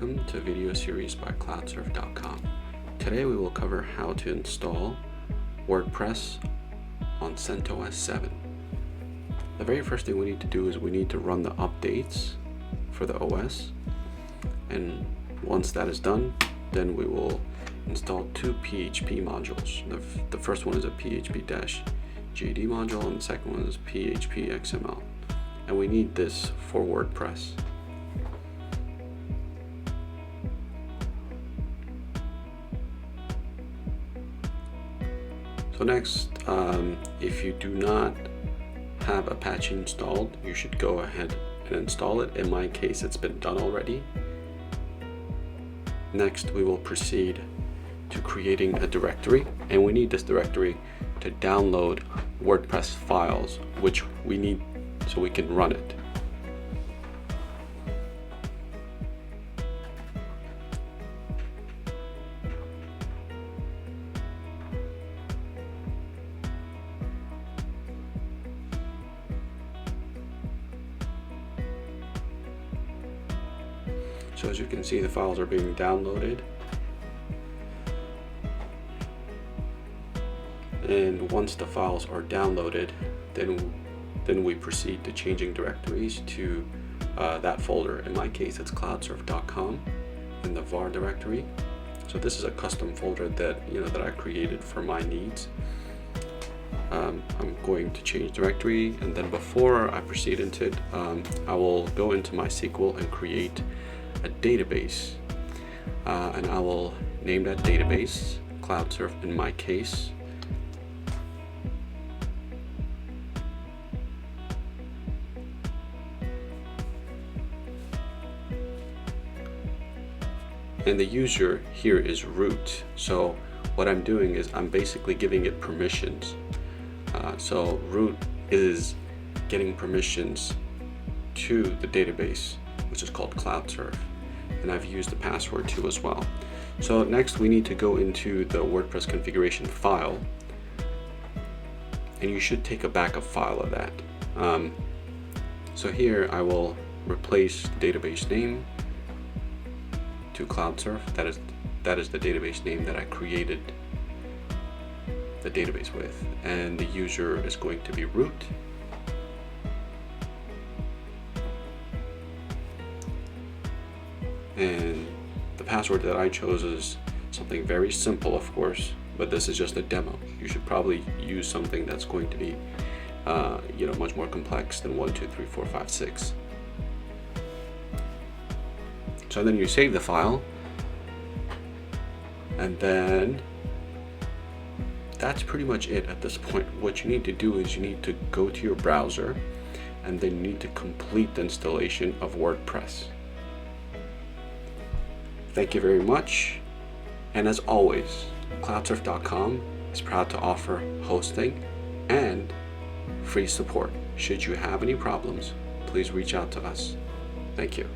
welcome to a video series by cloudsurf.com. Today we will cover how to install WordPress on CentOS 7. The very first thing we need to do is we need to run the updates for the OS, and once that is done, then we will install two PHP modules. The first one is a php-gd module, and the second one is php-xml, and we need this for WordPress. So next, if you do not have Apache installed, you should go ahead and install it. In my case, it's been done already. Next, we will proceed to creating a directory, and we need this directory to download WordPress files, which we need so we can run it. So as you can see, the files are being downloaded, and once the files are downloaded, then we proceed to changing directories to that folder. In my case, it's cloudsurf.com in the var directory. So this is a custom folder that I created for my needs. I'm going to change directory, and then before I proceed into it, I will go into MySQL and create a database, and I will name that database CloudSurf in my case. And the user here is root. So what I'm doing is I'm basically giving it permissions. So root is getting permissions to the database, which is called CloudSurf, and I've used the password too as well. So next we need to go into the WordPress configuration file, and you should take a backup file of that. So here I will replace the database name to CloudSurf. That is the database name that I created the database with, and the user is going to be root. And the password that I chose is something very simple, of course, but this is just a demo. You should probably use something that's going to be much more complex than 1, 2, 3, 4, 5, 6. So then you save the file, and then that's pretty much it at this point. What you need to do is you need to go to your browser, and then you need to complete the installation of WordPress. Thank you very much, and as always, cloudsurf.com is proud to offer hosting and free support. Should you have any problems, please reach out to us. Thank you.